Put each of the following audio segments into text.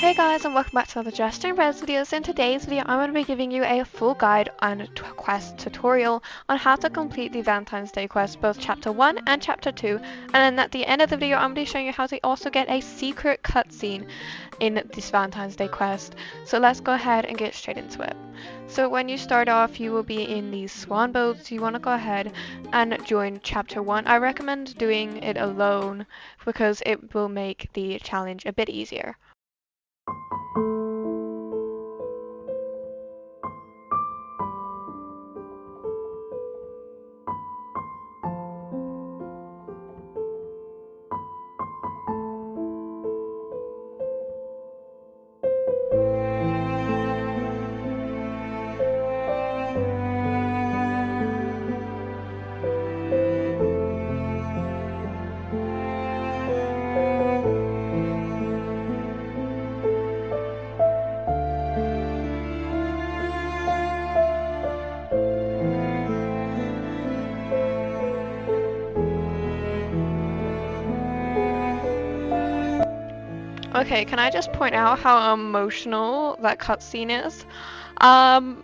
Hey guys, and welcome back to another DRESSTOIMPRESS videos. In today's video I'm going to be giving you a full guide and quest tutorial on how to complete the Valentine's Day quest, both chapter 1 and chapter 2, and then at the end of the video I'm going to be showing you how to also get a secret cutscene in this Valentine's Day quest. So let's go ahead and get straight into it. So when you start off you will be in these swan boats. You want to go ahead and join chapter 1. I recommend doing it alone because it will make the challenge a bit easier. Okay, can I just point out how emotional that cutscene is? I'm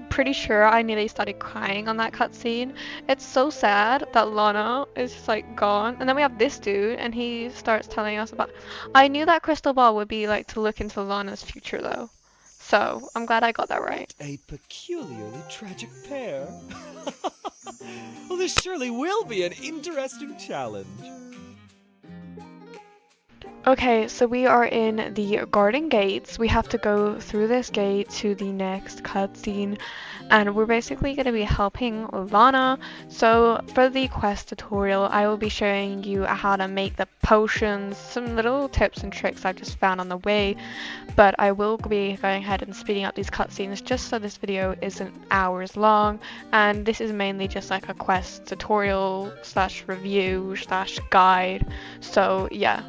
pretty sure I nearly started crying on that cutscene. It's so sad that Lana is just like gone, and then we have this dude, and he starts telling us about. I knew that crystal ball would be like to look into Lana's future though, so I'm glad I got that right. A peculiarly tragic pair. Well, this surely will be an interesting challenge. Okay, so we are in the garden gates. We have to go through this gate to the next cutscene, and we're basically going to be helping Lana. So for the quest tutorial, I will be showing you how to make the potions, some little tips and tricks I've just found on the way, but I will be going ahead and speeding up these cutscenes just so this video isn't hours long, and this is mainly just like a quest tutorial slash review slash guide. So yeah.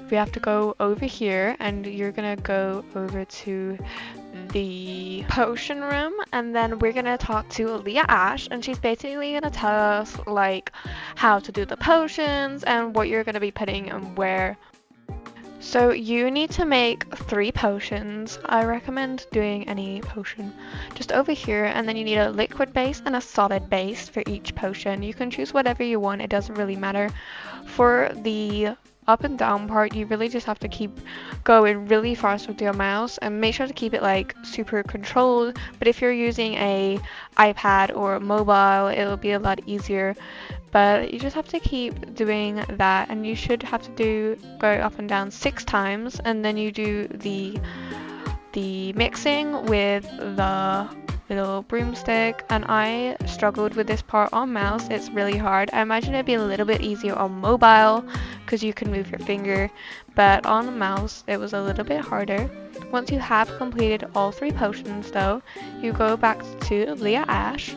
We have to go over here, and you're gonna go over to the potion room, and then we're gonna talk to Leah Ash, and she's basically gonna tell us like how to do the potions and what you're gonna be putting and where. So you need to make 3 potions. I recommend doing any potion just over here, and then you need a liquid base and a solid base for each potion. You can choose whatever you want, it doesn't really matter. For the up and down part, you really just have to keep going really fast with your mouse and make sure to keep it like super controlled. But if you're using a iPad or mobile, it'll be a lot easier. But you just have to keep doing that, and you should have to go up and down 6 times, and then you do the mixing with the little broomstick. And I struggled with this part on mouse. It's really hard. I imagine it'd be a little bit easier on mobile because you can move your finger, but on mouse it was a little bit harder. Once you have completed all 3 potions though, you go back to Leah Ash.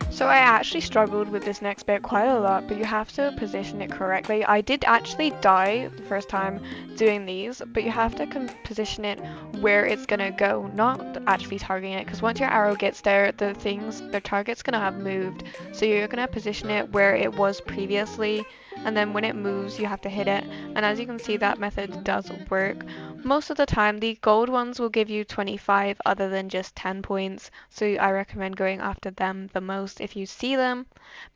So I actually struggled with this next bit quite a lot, but you have to position it correctly. I did actually die the first time doing these, but you have to position it where it's gonna go, not actually targeting it, because once your arrow gets there, the target's gonna have moved. So you're gonna position it where it was previously, and then when it moves you have to hit it. And as you can see, that method does work. Most of the time the gold ones will give you 25 other than just 10 points, so I recommend going after them the most if you see them,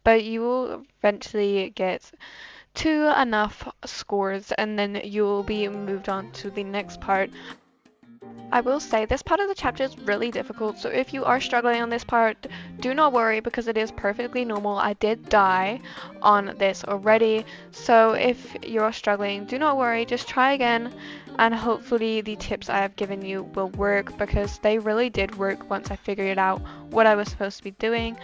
but you will eventually get to enough scores and then you will be moved on to the next part. I will say this part of the chapter is really difficult, so if you are struggling on this part, do not worry because it is perfectly normal. I did die on this already, so if you're struggling, do not worry, just try again, and hopefully the tips I have given you will work, because they really did work once I figured out what I was supposed to be doing.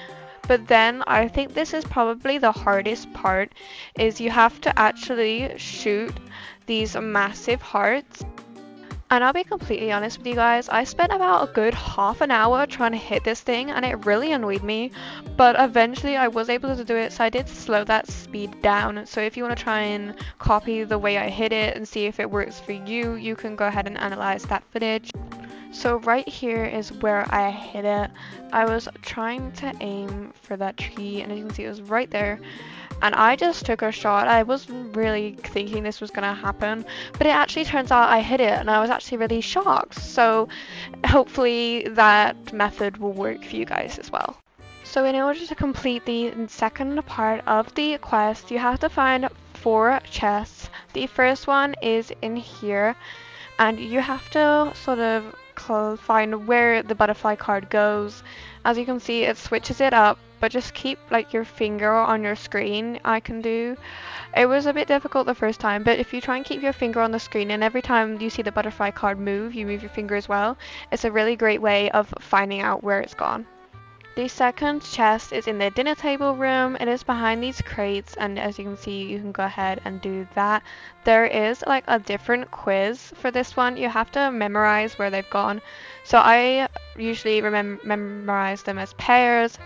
But then I think this is probably the hardest part, is you have to actually shoot these massive hearts. And I'll be completely honest with you guys, I spent about a good half an hour trying to hit this thing, and it really annoyed me, but eventually I was able to do it, so I did slow that speed down. So if you want to try and copy the way I hit it and see if it works for you, you can go ahead and analyze that footage. So right here is where I hit it. I was trying to aim for that tree, and as you can see it was right there. and I just took a shot. I wasn't really thinking this was gonna happen, but it actually turns out I hit it, and I was actually really shocked. So hopefully that method will work for you guys as well. So in order to complete the second part of the quest, you have to find 4 chests. The first one is in here, and you have to sort of find where the butterfly card goes. As you can see, it switches it up, but just keep like your finger on your screen. I can do. It was a bit difficult the first time, but if you try and keep your finger on the screen, and every time you see the butterfly card move, you move your finger as well, it's a really great way of finding out where it's gone. The second chest is in the dinner table room. It is behind these crates, and as you can see, you can go ahead and do that. There is like a different quiz for this one. You have to memorize where they've gone. So I usually memorize them as pairs,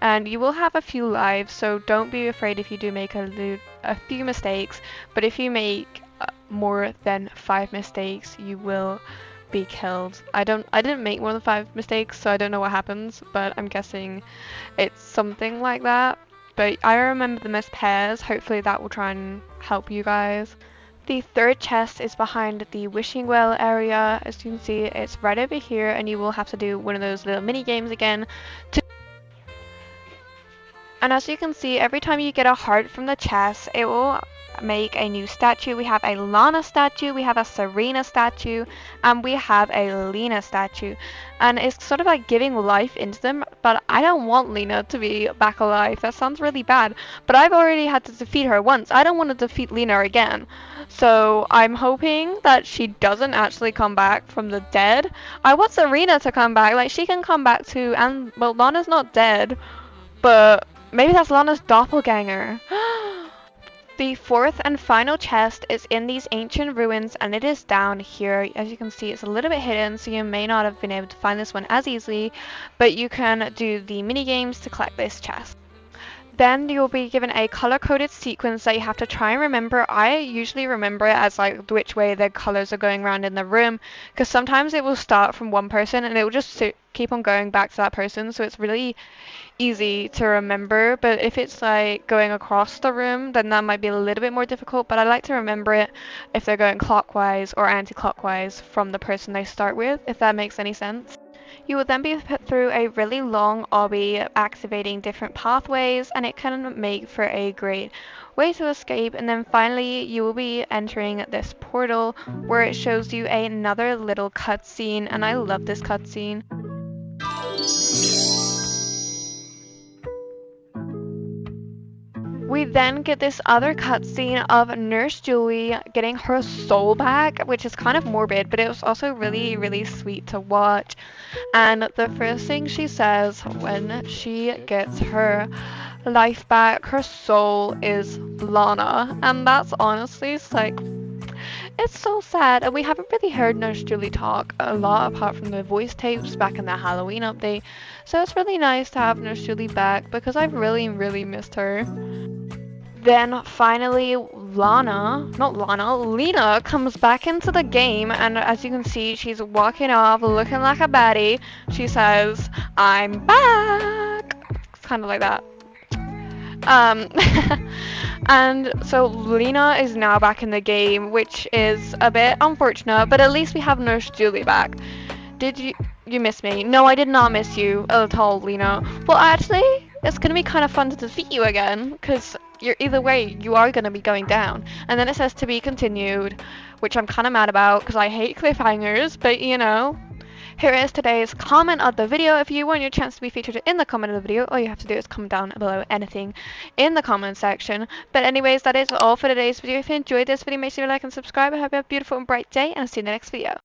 and you will have a few lives, so don't be afraid if you do make a few mistakes. But if you make more than 5 mistakes, you will be killed. I didn't make more than 5 mistakes, so I don't know what happens, but I'm guessing it's something like that. But I remember them as pairs. Hopefully that will try and help you guys. The third chest is behind the wishing well area. As you can see, it's right over here, and you will have to do one of those little mini games again. And as you can see, every time you get a heart from the chest, it will make a new statue. We have a Lana statue, we have a Serena statue, and we have a Lina statue. And it's sort of like giving life into them, but I don't want Lina to be back alive. That sounds really bad, but I've already had to defeat her once. I don't want to defeat Lina again. So I'm hoping that she doesn't actually come back from the dead. I want Serena to come back. Like, she can come back too, and well, Lana's not dead, but maybe that's Lana's doppelganger. The fourth and final chest is in these ancient ruins, and it is down here. As you can see, it's a little bit hidden, so you may not have been able to find this one as easily, but you can do the mini games to collect this chest. Then you'll be given a color-coded sequence that you have to try and remember. I usually remember it as like which way the colors are going around in the room, because sometimes it will start from one person and it will just keep on going back to that person, so it's really easy to remember. But if it's like going across the room, then that might be a little bit more difficult, but I like to remember it if they're going clockwise or anti-clockwise from the person they start with, if that makes any sense. You will then be put through a really long obby activating different pathways, and it can make for a great way to escape. And then finally you will be entering this portal where it shows you another little cutscene, and I love this cutscene. We then get this other cutscene of Nurse Julie getting her soul back, which is kind of morbid, but it was also really, really sweet to watch. And the first thing she says when she gets her life back, her soul, is Lana. And that's honestly like, it's so sad. And we haven't really heard Nurse Julie talk a lot apart from the voice tapes back in the Halloween update. So it's really nice to have Nurse Julie back because I've really, really missed her. Then finally Lina comes back into the game, and as you can see, she's walking off looking like a baddie. She says, "I'm back." It's kind of like that. And so Lina is now back in the game, which is a bit unfortunate, but at least we have Nurse Julie back. Did you miss me? No, I did not miss you at all, Lina. Well, actually, it's gonna be kind of fun to defeat you again, because either way, you are gonna be going down. And then it says to be continued, which I'm kind of mad about, because I hate cliffhangers, but you know. Here is today's comment of the video. If you want your chance to be featured in the comment of the video, all you have to do is comment down below anything in the comment section. But anyways, that is all for today's video. If you enjoyed this video, make sure you like and subscribe. I hope you have a beautiful and bright day, and I'll see you in the next video.